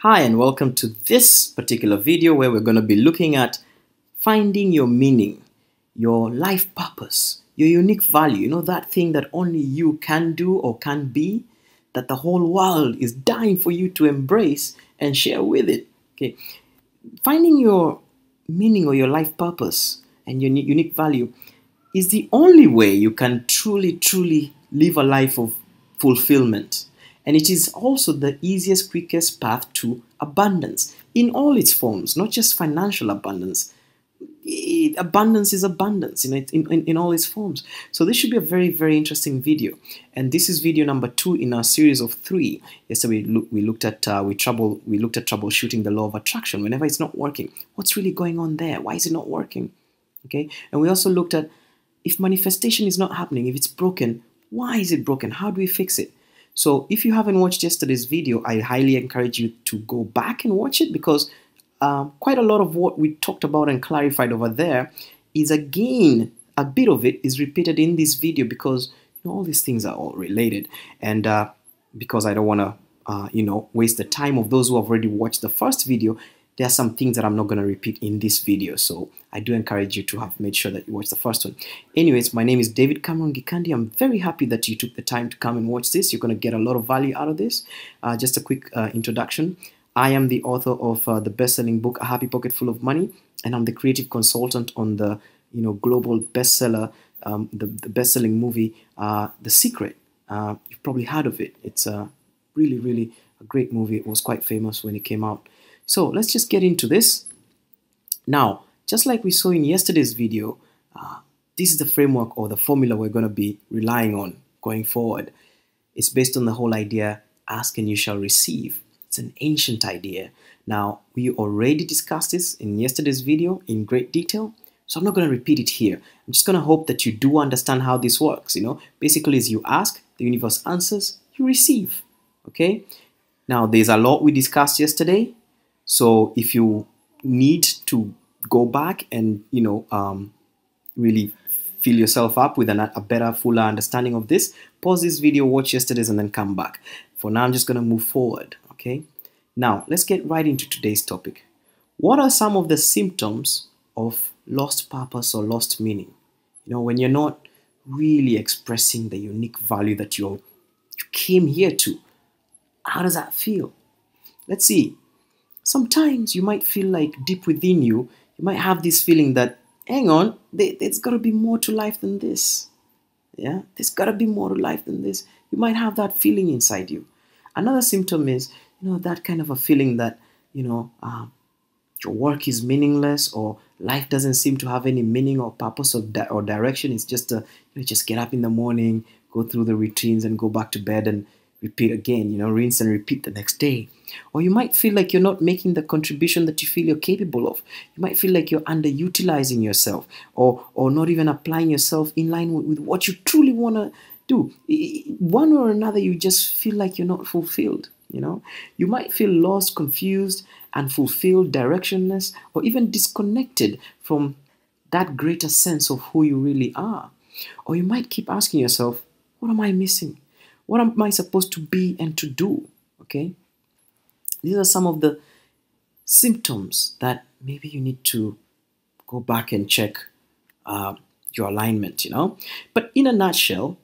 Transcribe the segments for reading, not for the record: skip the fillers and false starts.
Hi and welcome to this particular video where we're going to be looking at finding your meaning, your life purpose, your unique value, that thing that only you can do or can be, that the whole world is dying for you to embrace and share with it. Okay, finding your meaning or your life purpose and your unique value is the only way you can truly live a life of fulfillment. And it is also the easiest, quickest path to abundance in all its forms, not just financial abundance. Abundance is abundance in all its forms. So this should be a very interesting video. And this is video number 2 in our series of 3. Yesterday we looked at troubleshooting the law of attraction. Whenever it's not working, what's really going on there? Why is it not working? Okay, and we also looked at if manifestation is not happening, if it's broken, why is it broken? How do we fix it? So if you haven't watched yesterday's video, I highly encourage you to go back and watch it because quite a lot of what we talked about and clarified over there is, again, a bit of it is repeated in this video because all these things are all related. And because I don't want to waste the time of those who have already watched the first video, there are some things that I'm not going to repeat in this video. So I do encourage you to have made sure that you watch the first one. Anyways, my name is David Cameron Gikandi. I'm very happy that you took the time to come and watch this. You're going to get a lot of value out of this. Just a quick introduction. I am the author of the best-selling book, A Happy Pocket Full of Money, and I'm the creative consultant on the global bestseller, the best-selling movie, The Secret. You've probably heard of it. It's really a great movie. It was quite famous when it came out. So let's just get into this. Now, just like we saw in yesterday's video, this is the framework or the formula we're going to be relying on going forward. It's based on the whole idea, ask and you shall receive. It's an ancient idea. Now, we already discussed this in yesterday's video in great detail, so I'm not going to repeat it here. I'm just going to hope that you do understand how this works. Basically, as you ask, the universe answers, you receive. Okay? Now, there's a lot we discussed yesterday. So if you need to go back and, really fill yourself up with a better, fuller understanding of this, pause this video, watch yesterday's, and then come back. For now, I'm just going to move forward, okay? Now, let's get right into today's topic. What are some of the symptoms of lost purpose or lost meaning? When you're not really expressing the unique value that you came here to. How does that feel? Let's see. Sometimes you might feel like deep within you might have this feeling that, hang on, there's got to be more to life than this. Yeah, there's got to be more to life than this. You might have that feeling inside you. Another symptom is, that kind of a feeling that, your work is meaningless or life doesn't seem to have any meaning or purpose or direction. It's just, just get up in the morning, go through the routines and go back to bed and repeat again, rinse and repeat the next day. Or you might feel like you're not making the contribution that you feel you're capable of. You might feel like you're underutilizing yourself or not even applying yourself in line with what you truly want to do. One or another, you just feel like you're not fulfilled. You might feel lost, confused, unfulfilled, directionless, or even disconnected from that greater sense of who you really are. Or you might keep asking yourself, what am I missing? What am I supposed to be and to do? Okay? These are some of the symptoms that maybe you need to go back and check your alignment, But in a nutshell,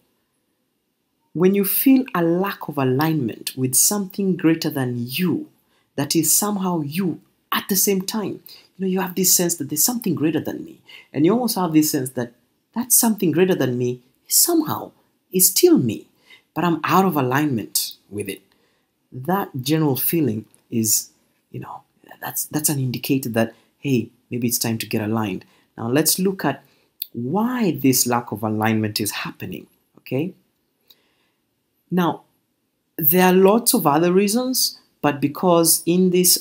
when you feel a lack of alignment with something greater than you, that is somehow you at the same time, you have this sense that there's something greater than me. And you almost have this sense that that something greater than me somehow is still me, but I'm out of alignment with it. That general feeling is, that's an indicator that, hey, maybe it's time to get aligned. Now let's look at why this lack of alignment is happening, okay? Now, there are lots of other reasons, but because in this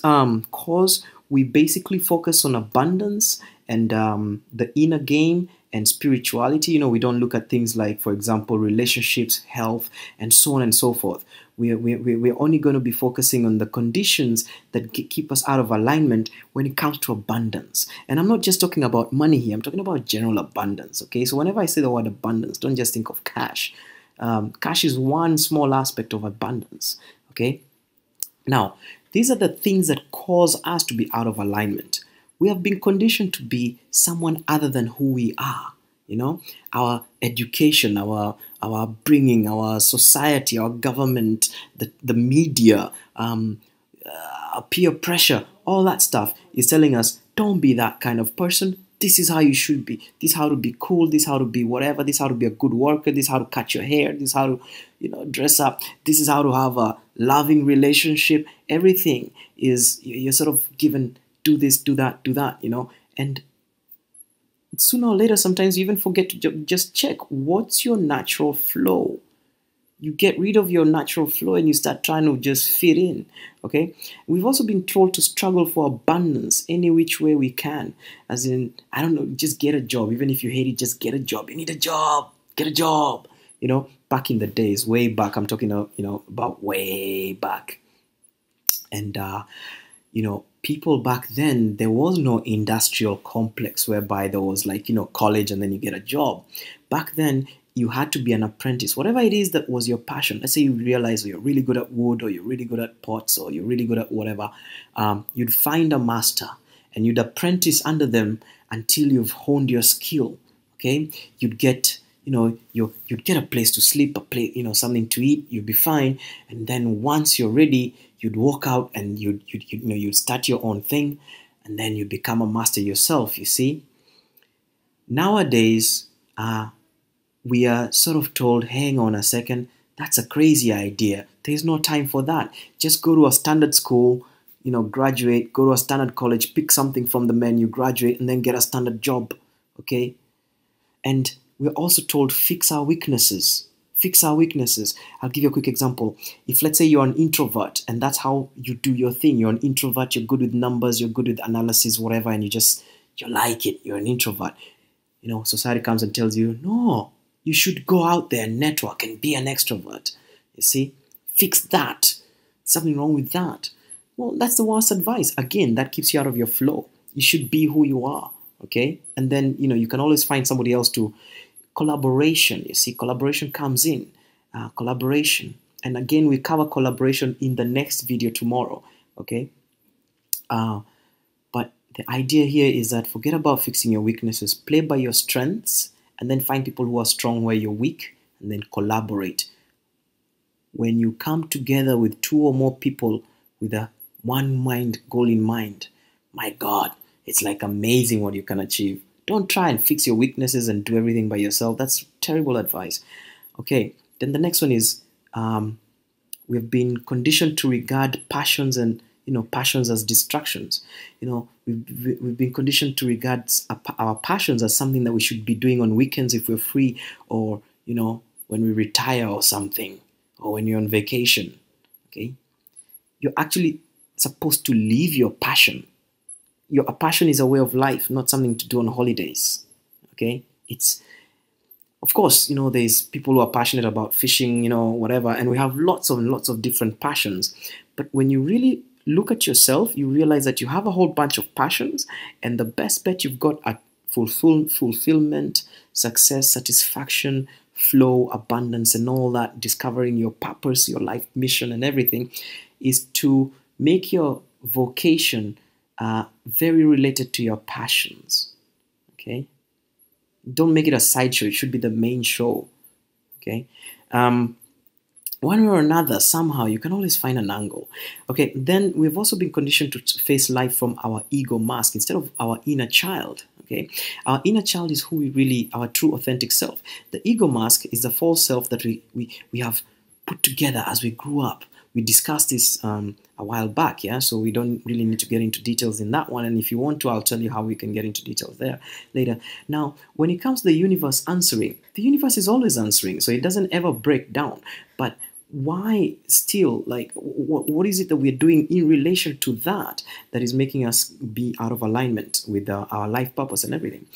course, we basically focus on abundance and the inner game and spirituality. We don't look at things like, for example, relationships, health, and so on and so forth. We're only going to be focusing on the conditions that keep us out of alignment when it comes to abundance. And I'm not just talking about money here. I'm talking about general abundance, okay? So whenever I say the word abundance, don't just think of cash. Cash is one small aspect of abundance, okay? Now, these are the things that cause us to be out of alignment. We have been conditioned to be someone other than who we are. You know, our education, our upbringing, our society, our government, the media, peer pressure, all that stuff is telling us, don't be that kind of person. This is how you should be. This is how to be cool. This is how to be whatever. This is how to be a good worker. This is how to cut your hair. This is how to, dress up. This is how to have a loving relationship. Everything is, you're sort of given, do this, do that, and sooner or later, sometimes you even forget to just check what's your natural flow. You get rid of your natural flow and you start trying to just fit in. Okay, we've also been told to struggle for abundance any which way we can, as in, I don't know, just get a job. Even if you hate it, just get a job. You need a job, get a job. Back in the days, way back, I'm talking about way back. And people back then, there was no industrial complex whereby there was like, college and then you get a job. Back then, you had to be an apprentice. Whatever it is that was your passion. Let's say you realize you're really good at wood, or you're really good at pots, or you're really good at whatever. You'd find a master and you'd apprentice under them until you've honed your skill. Okay, you'd get you'd get a place to sleep, a place, something to eat. You'd be fine, and then once you're ready, you'd walk out and you'd start your own thing, and then you become a master yourself. You see, nowadays, we are sort of told, hang on a second, that's a crazy idea. There's no time for that. Just go to a standard school, graduate, go to a standard college, pick something from the menu, graduate, and then get a standard job. Okay, and we're also told, fix our weaknesses. Fix our weaknesses. I'll give you a quick example. If, let's say, you're an introvert and that's how you do your thing, you're an introvert, you're good with numbers, you're good with analysis, whatever, and you like it, you're an introvert. Society comes and tells you, no, you should go out there and network and be an extrovert. You see, fix that. Something wrong with that. Well, that's the worst advice. Again, that keeps you out of your flow. You should be who you are. Okay, and then you can always find somebody else to. Collaboration, you see, collaboration comes in. Collaboration, and again, we cover collaboration in the next video tomorrow. Okay, but the idea here is that forget about fixing your weaknesses, play by your strengths, and then find people who are strong where you're weak, and then collaborate. When you come together with two or more people with a one goal in mind, my God, it's like amazing what you can achieve. Don't try and fix your weaknesses and do everything by yourself. That's terrible advice. Okay, then the next one is we've been conditioned to regard passions and passions as distractions. We've been conditioned to regard our passions as something that we should be doing on weekends if we're free, or when we retire or something, or when you're on vacation. Okay, you're actually supposed to live your passion. A passion is a way of life, not something to do on holidays. Okay, it's, of course, there's people who are passionate about fishing, whatever, and we have lots of different passions. But when you really look at yourself, you realize that you have a whole bunch of passions, and the best bet you've got at fulfillment, success, satisfaction, flow, abundance, and all that, discovering your purpose, your life mission, and everything, is to make your vocation very related to your passions. Okay, don't make it a sideshow. It should be the main show. Okay, one way or another, somehow you can always find an angle. Okay, then we've also been conditioned to face life from our ego mask instead of our inner child. Okay, our inner child is who we really, our true authentic self. The ego mask is the false self that we have put together as we grew up. We discussed this a while back, yeah, so we don't really need to get into details in that one, and if you want to, I'll tell you how we can get into details there later. Now, when it comes to the universe answering, the universe is always answering, so it doesn't ever break down. But why still, like, what is it that we're doing in relation to that is making us be out of alignment with our life purpose and everything?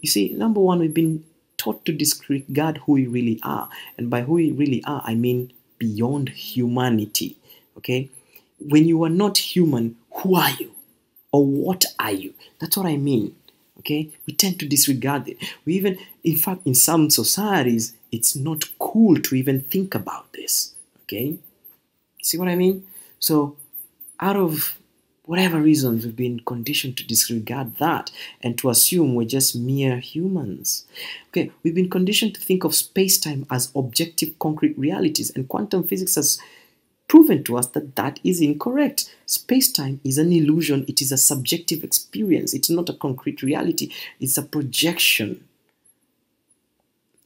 You see, number one, we've been taught to disregard who we really are, and by who we really are, I mean beyond humanity. Okay, when you are not human, who are you, or what are you? That's what I mean. Okay, we tend to disregard it. We even, in fact, in some societies, it's not cool to even think about this. Okay, see what I mean? So out of whatever reasons, we've been conditioned to disregard that and to assume we're just mere humans. Okay, we've been conditioned to think of space-time as objective, concrete realities, and quantum physics has proven to us that that is incorrect. Space-time is an illusion. It is a subjective experience. It's not a concrete reality. It's a projection.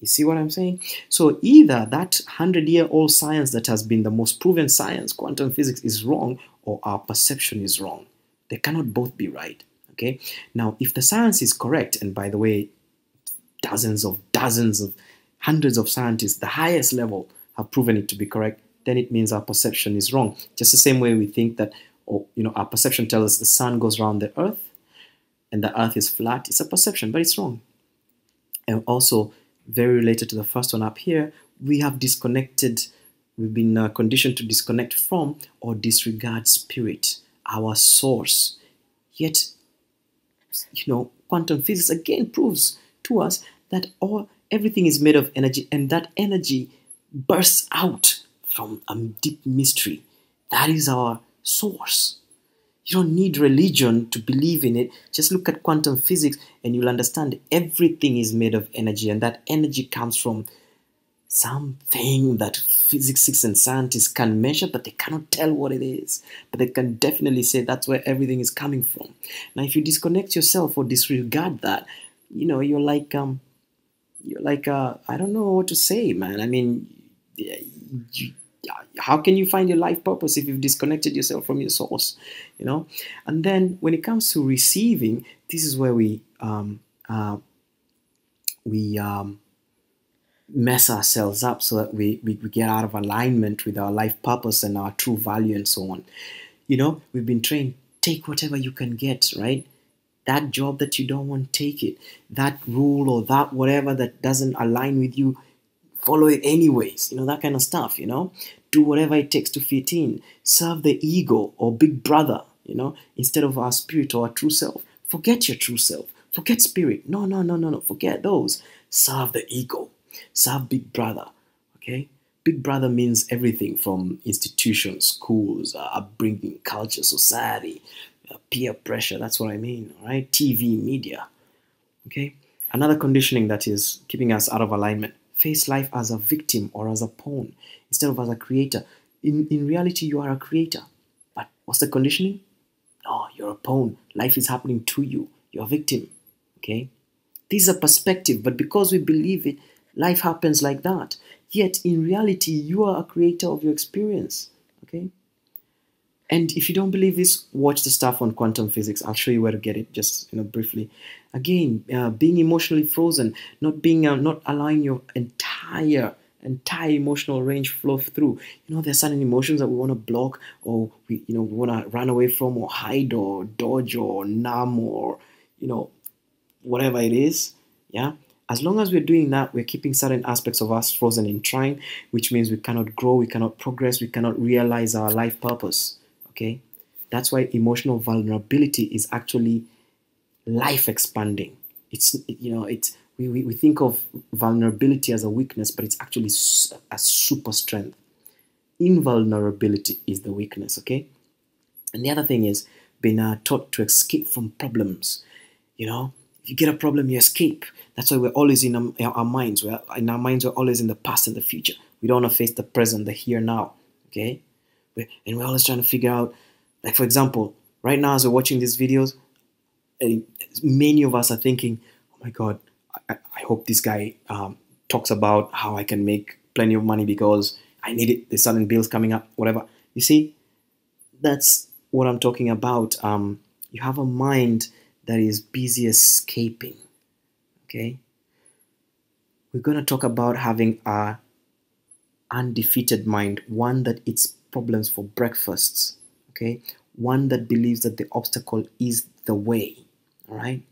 You see what I'm saying? So either that 100-year-old science that has been the most proven science, quantum physics, is wrong, or our perception is wrong. They cannot both be right. Okay? Now, if the science is correct, and by the way, dozens of hundreds of scientists, the highest level, have proven it to be correct, then it means our perception is wrong. Just the same way we think that, or our perception tells us the sun goes around the earth and the earth is flat. It's a perception, but it's wrong. And also, very related to the first one up here, we have disconnected, we've been conditioned to disconnect from or disregard spirit, our source. Yet, quantum physics again proves to us that everything is made of energy, and that energy bursts out from a deep mystery. That is our source. You don't need religion to believe in it. Just look at quantum physics and you'll understand everything is made of energy, and that energy comes from something that physicists and scientists can measure, but they cannot tell what it is. But they can definitely say that's where everything is coming from. Now, if you disconnect yourself or disregard that, you're like I don't know what to say, man. I mean, how can you find your life purpose if you've disconnected yourself from your source? And then when it comes to receiving, this is where we mess ourselves up, so that we get out of alignment with our life purpose and our true value and so on. We've been trained, take whatever you can get, right? That job that you don't want, take it. That rule or that whatever that doesn't align with you, follow it anyways. That kind of stuff. Do whatever it takes to fit in. Serve the ego or big brother, instead of our spirit or our true self. Forget your true self. Forget spirit. No. Forget those. Serve the ego. Serve big brother. Okay? Big brother means everything from institutions, schools, upbringing, culture, society, peer pressure. That's what I mean. All right? TV, media. Okay? Another conditioning that is keeping us out of alignment. Face life as a victim or as a pawn instead of as a creator. In reality, you are a creator. But what's the conditioning? No, you're a pawn. Life is happening to you. You're a victim. Okay? This is a perspective, but because we believe it, life happens like that. Yet, in reality, you are a creator of your experience. Okay? And if you don't believe this, watch the stuff on quantum physics. I'll show you where to get it, just briefly. Again, being emotionally frozen, not allowing your entire emotional range flow through. There's certain emotions that we want to block, or we want to run away from, or hide, or dodge, or numb, or whatever it is. Yeah. As long as we're doing that, we're keeping certain aspects of us frozen in time, which means we cannot grow, we cannot progress, we cannot realize our life purpose. Okay, that's why emotional vulnerability is actually life expanding. We think of vulnerability as a weakness, but it's actually a super strength. Invulnerability is the weakness. Okay, and the other thing is being taught to escape from problems. If you get a problem, you escape. That's why we're always in our minds. We're always in the past and the future. We don't want to face the present, the here now. Okay. And we're always trying to figure out, like, for example, right now as we're watching these videos, many of us are thinking, oh my God, I hope this guy talks about how I can make plenty of money because I need it. There's sudden bills coming up, whatever. You see, that's what I'm talking about. You have a mind that is busy escaping. Okay? We're going to talk about having a undefeated mind, one that eats problems for breakfasts, okay? One that believes that the obstacle is the way, all right?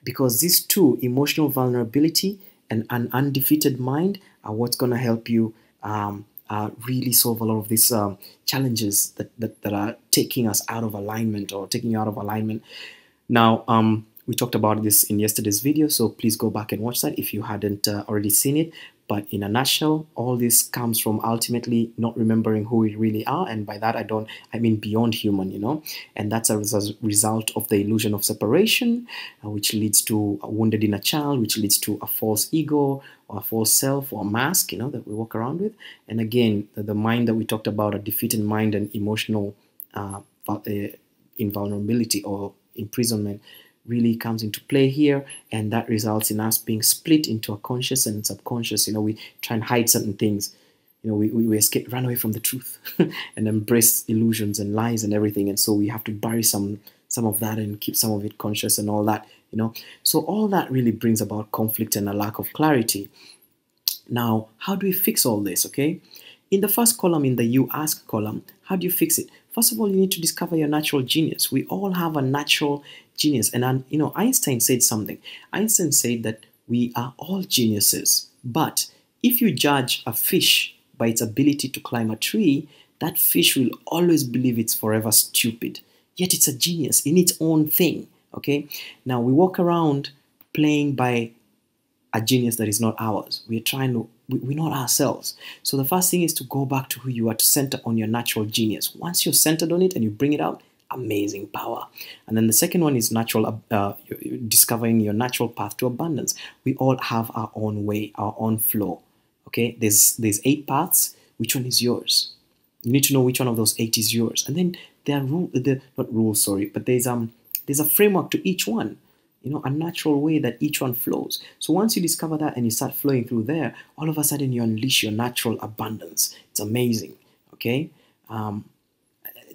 Because these two, emotional vulnerability and an undefeated mind, are what's going to help you really solve a lot of these challenges that are taking us out of alignment, or taking you out of alignment. Now, We talked about this in yesterday's video, so please go back and watch that if you hadn't already seen it. But in a nutshell, all this comes from ultimately not remembering who we really are, and by that I mean beyond human, you know, and that's a result of the illusion of separation, which leads to a wounded inner child, which leads to a false ego or a false self or a mask, you know, that we walk around with. And again, the mind that we talked about, a defeated mind and emotional invulnerability or imprisonment, really comes into play here, and that results in us being split into a conscious and subconscious. You know, we try and hide certain things. You know, we escape, run away from the truth and embrace illusions and lies and everything, and so we have to bury some of that and keep some of it conscious and all that, you know. So all that really brings about conflict and a lack of clarity. Now, how do we fix all this? Okay, in the first column, in the you ask column, how do you fix it? First of all, you need to discover your natural genius. We all have a natural genius. And, you know, Einstein said something. Einstein said that we are all geniuses. But if you judge a fish by its ability to climb a tree, that fish will always believe it's forever stupid. Yet it's a genius in its own thing. Okay? Now, we walk around playing by a genius that is not ours. We're not ourselves. So the first thing is to go back to who you are, to center on your natural genius. Once you're centered on it and you bring it out, amazing power. And then the second one is discovering your natural path to abundance. We all have our own way, our own flow. Okay, there's 8 paths. Which one is yours? You need to know which one of those 8 is yours. And then there are not rules, sorry, but there's a framework to each one. You know, a natural way that each one flows. So once you discover that and you start flowing through there, all of a sudden you unleash your natural abundance. It's amazing. Okay.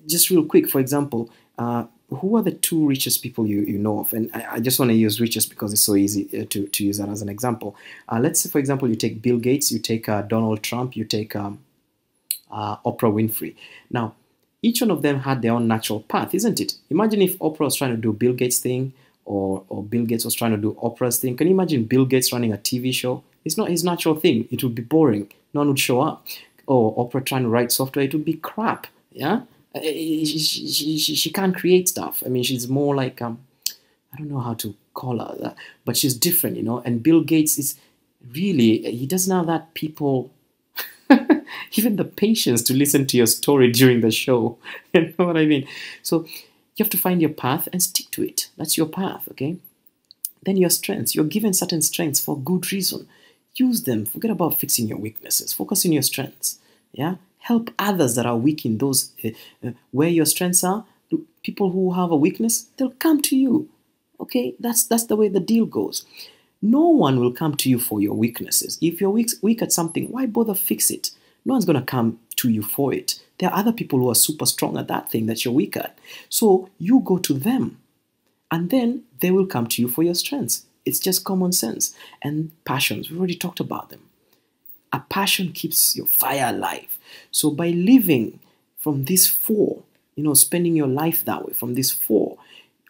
Just real quick, for example, who are the 2 richest people you know of? And I just want to use richest because it's so easy to use that as an example. Let's say, for example, you take Bill Gates, you take Donald Trump, you take Oprah Winfrey. Now, each one of them had their own natural path, isn't it? Imagine if Oprah was trying to do Bill Gates' thing, or Bill Gates was trying to do Oprah's thing. Can you imagine Bill Gates running a TV show? It's not his natural thing. It would be boring. No one would show up. Or Oprah trying to write software, it would be crap. Yeah, she can't create stuff. I mean, she's more like I don't know how to call her that, but she's different, you know. And Bill Gates is really, he doesn't have that people, even the patience to listen to your story during the show. You know what I mean? So you have to find your path and stick to it. That's your path, okay? Then your strengths. You're given certain strengths for good reason. Use them. Forget about fixing your weaknesses. Focus on your strengths. Yeah? Help others that are weak in those where your strengths are. Look, people who have a weakness, they'll come to you. Okay? That's the way the deal goes. No one will come to you for your weaknesses. If you're weak at something, why bother fix it? No one's going to come to you for it. There are other people who are super strong at that thing that you're weak at. So you go to them, and then they will come to you for your strengths. It's just common sense. And passions, we've already talked about them. A passion keeps your fire alive. So by living from these 4, you know, spending your life that way, from these 4,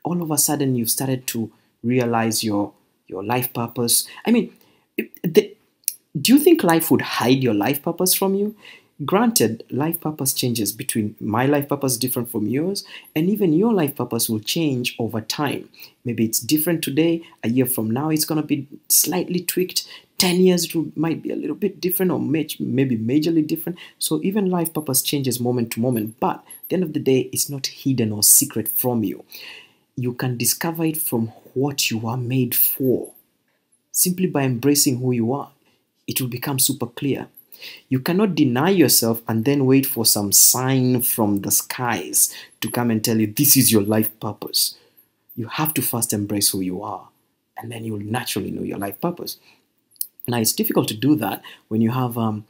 all of a sudden you've started to realize your life purpose. I mean, do you think life would hide your life purpose from you? Granted, life purpose changes. Between my life purpose is different from yours, and even your life purpose will change over time. Maybe it's different today, a year from now it's going to be slightly tweaked, 10 years it might be a little bit different, or maybe majorly different. So even life purpose changes moment to moment, but at the end of the day, it's not hidden or secret from you. You can discover it from what you are made for. Simply by embracing who you are, it will become super clear. You cannot deny yourself and then wait for some sign from the skies to come and tell you this is your life purpose. You have to first embrace who you are, and then you will naturally know your life purpose. Now, it's difficult to do that when you have a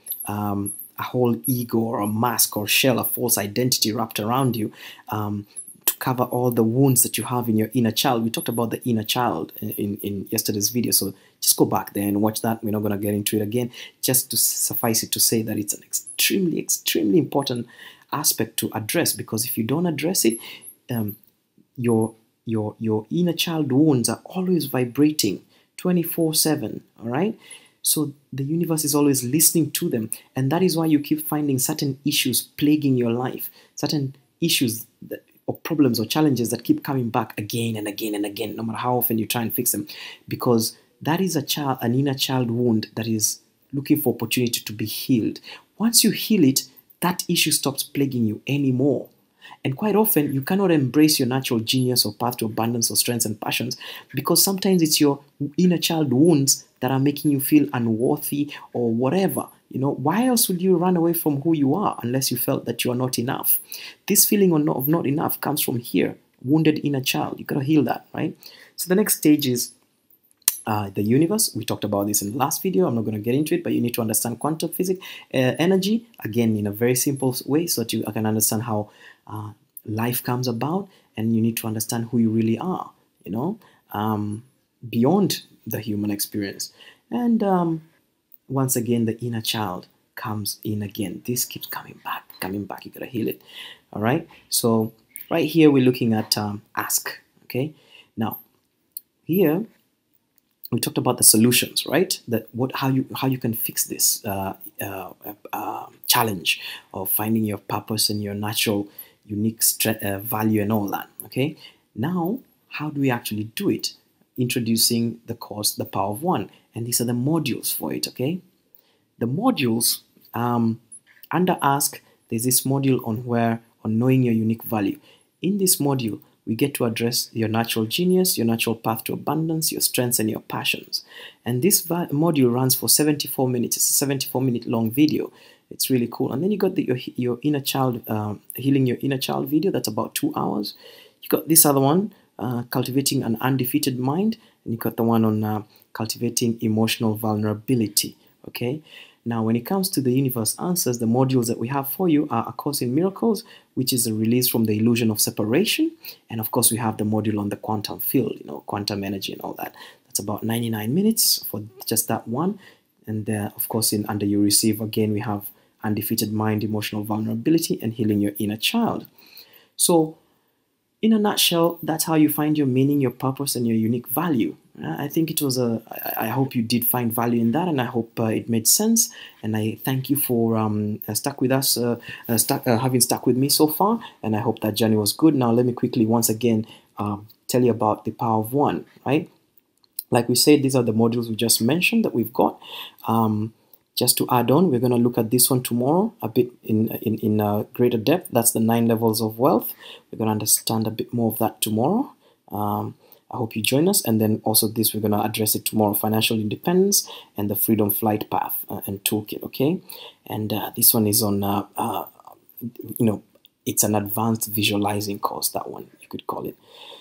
whole ego or a mask or shell, a false identity wrapped around you, to cover all the wounds that you have in your inner child. We talked about the inner child in yesterday's video, so just go back there and watch that. We're not going to get into it again. Just to suffice it to say that it's an extremely, extremely important aspect to address, because if you don't address it, your inner child wounds are always vibrating 24/7, all right? So the universe is always listening to them, and that is why you keep finding certain issues plaguing your life, certain issues or problems or challenges that keep coming back again and again and again, no matter how often you try and fix them, because that is an inner child wound that is looking for opportunity to be healed. Once you heal it, that issue stops plaguing you anymore. And quite often, you cannot embrace your natural genius or path to abundance or strengths and passions, because sometimes it's your inner child wounds that are making you feel unworthy or whatever. Why else would you run away from who you are unless you felt that you are not enough? This feeling of not enough comes from here, wounded inner child. You got to heal that, right? So the next stage is the universe. We talked about this in the last video. I'm not going to get into it, but you need to understand quantum physics, energy, again, in a very simple way, so that you can understand how life comes about, and you need to understand who you really are, beyond the human experience. And once again, the inner child comes in again. This keeps coming back. You got to heal it. All right. So right here, we're looking at ask. Okay. Now, here, we talked about the solutions, right? How you can fix this challenge of finding your purpose and your natural unique value and all that. Okay. Now, how do we actually do it? Introducing the course, The Power of One, and these are the modules for it. Okay. The modules under Ask, there's this module on knowing your unique value. In this module, we get to address your natural genius, your natural path to abundance, your strengths, and your passions. And this module runs for 74 minutes. It's a 74-minute long video. It's really cool. And then you got your inner child, healing your inner child video. That's about 2 hours. You got this other one, cultivating an undefeated mind. And you got the one on cultivating emotional vulnerability. Okay. Now, when it comes to the universe answers, the modules that we have for you are A Course in Miracles, which is a release from the illusion of separation. And of course, we have the module on the quantum field, quantum energy and all that. That's about 99 minutes for just that one. And of course, under You Receive, again, we have Undefeated Mind, Emotional Vulnerability, and Healing Your Inner Child. So, in a nutshell, that's how you find your meaning, your purpose, and your unique value. I think it was I hope you did find value in that, and I hope it made sense. And I thank you for stuck with us, having stuck with me so far. And I hope that journey was good. Now, let me quickly once again tell you about The Power of One. Right, like we said, these are the modules we just mentioned that we've got. Just to add on, we're going to look at this one tomorrow a bit in greater depth. That's the 9 levels of wealth. We're going to understand a bit more of that tomorrow. I hope you join us. And then also this, we're going to address it tomorrow, financial independence and the freedom flight path and toolkit, okay? And this one is on, it's an advanced visualizing course, that one, you could call it.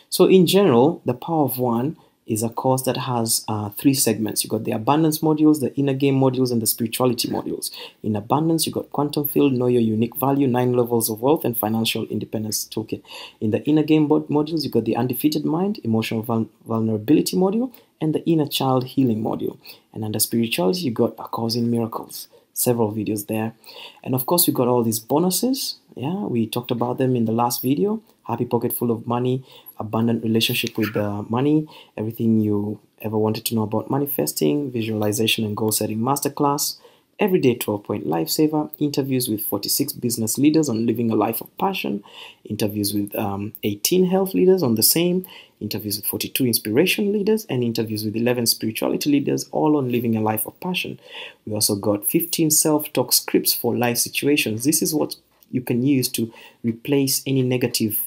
So in general, The Power of One is a course that has 3 segments. You got the abundance modules, the inner game modules, and the spirituality modules. In abundance, you got quantum field, know your unique value, 9 levels of wealth, and financial independence toolkit. In the inner game modules, you got the undefeated mind, emotional vulnerability module, and the inner child healing module. And under spirituality, you got A Course in Miracles. Several videos there. And of course, we got all these bonuses. Yeah, we talked about them in the last video. Happy pocket full of money, abundant relationship with money, everything you ever wanted to know about manifesting, visualization and goal setting masterclass, everyday 12-point lifesaver, interviews with 46 business leaders on living a life of passion, interviews with 18 health leaders on the same, interviews with 42 inspiration leaders, and interviews with 11 spirituality leaders, all on living a life of passion. We also got 15 self-talk scripts for life situations. This is what you can use to replace any negative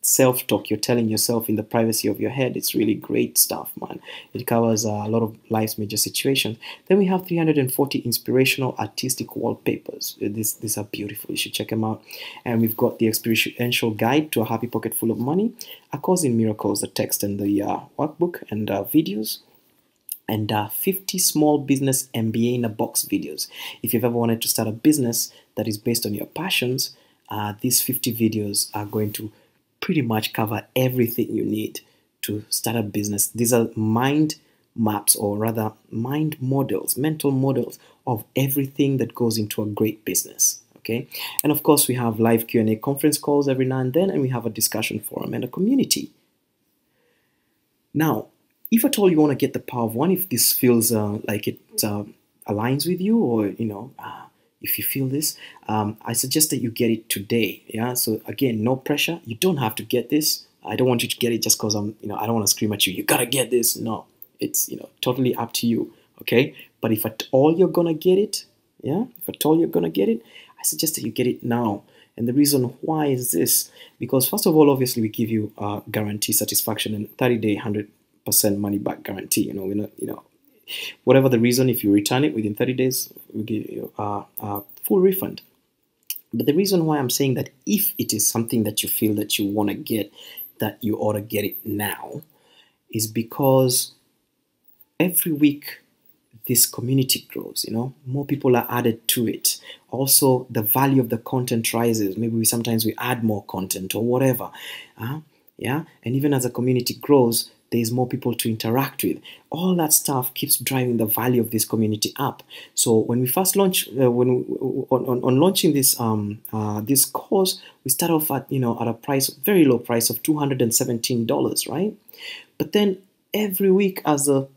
self-talk you're telling yourself in the privacy of your head. It's really great stuff, man. It covers a lot of life's major situations. Then we have 340 inspirational artistic wallpapers. These are beautiful. You should check them out. And we've got the experiential guide to a happy pocket full of money, A Course in Miracles, the text and the workbook and videos, and 50 small business MBA in a box videos. If you've ever wanted to start a business that is based on your passions, these 50 videos are going to pretty much cover everything you need to start a business. These are mind maps, or rather mind models, mental models of everything that goes into a great business. Okay, and of course we have live Q&A conference calls every now and then, and we have a discussion forum and a community. Now, if at all you want to get The Power of One, if this feels like it aligns with you, or if you feel this, I suggest that you get it today. Yeah. So again, no pressure. You don't have to get this. I don't want you to get it just because I don't want to scream at you. You gotta get this. No, it's totally up to you. Okay. But if at all you're gonna get it, yeah, if at all you're gonna get it, I suggest that you get it now. And the reason why is this: because first of all, obviously, we give you guarantee satisfaction and 30-day 100% money back guarantee. We're not, whatever the reason, if you return it within 30 days, we give you a full refund. But the reason why I'm saying that, if it is something that you feel that you want to get, that you ought to get it now, is because every week this community grows. More people are added to it. Also, the value of the content rises. Maybe sometimes we add more content or whatever. Yeah, and even as a community grows, there's more people to interact with. All that stuff keeps driving the value of this community up. So when we first launch, on launching this this course, we start off at at a price, very low price of $217, right? But then every week, as the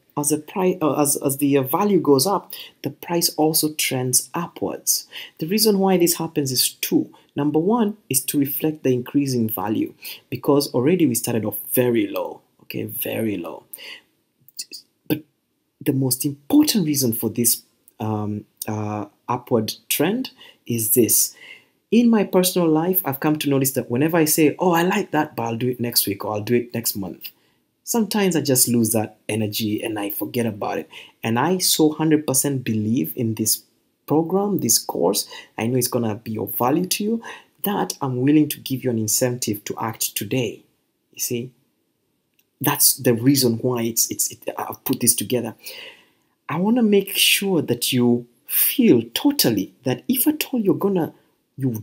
value goes up, the price also trends upwards. The reason why this happens is two. Number one is to reflect the increasing value, because already we started off very low. Okay, very low. But the most important reason for this upward trend is this. In my personal life, I've come to notice that whenever I say, oh, I like that, but I'll do it next week or I'll do it next month, sometimes I just lose that energy and I forget about it. And I so 100% believe in this program, this course. I know it's going to be of value to you, that I'm willing to give you an incentive to act today. You see? That's the reason why I've put this together. I want to make sure that you feel totally that if at all you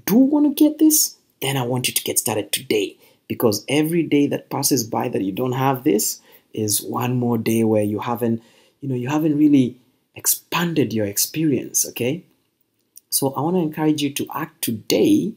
do want to get this, then I want you to get started today. Because every day that passes by that you don't have this is one more day where you haven't really expanded your experience. Okay. So I want to encourage you to act today,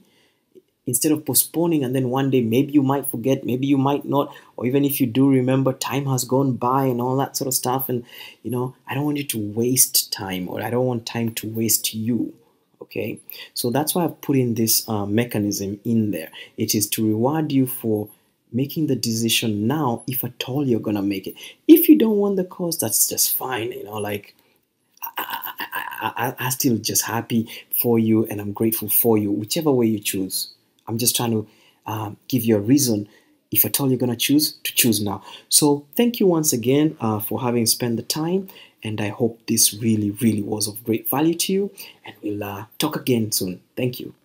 instead of postponing, and then one day maybe you might forget, maybe you might not, or even if you do remember, time has gone by and all that sort of stuff. And I don't want you to waste time, or I don't want time to waste you. Okay, so that's why I've put in this mechanism in there. It is to reward you for making the decision now, if at all you're gonna make it. If you don't want the course, that's just fine. I'm still just happy for you, and I'm grateful for you, whichever way you choose. I'm just trying to give you a reason, if at all you're going to choose now. So thank you once again for having spent the time, and I hope this really, really was of great value to you, and we'll talk again soon. Thank you.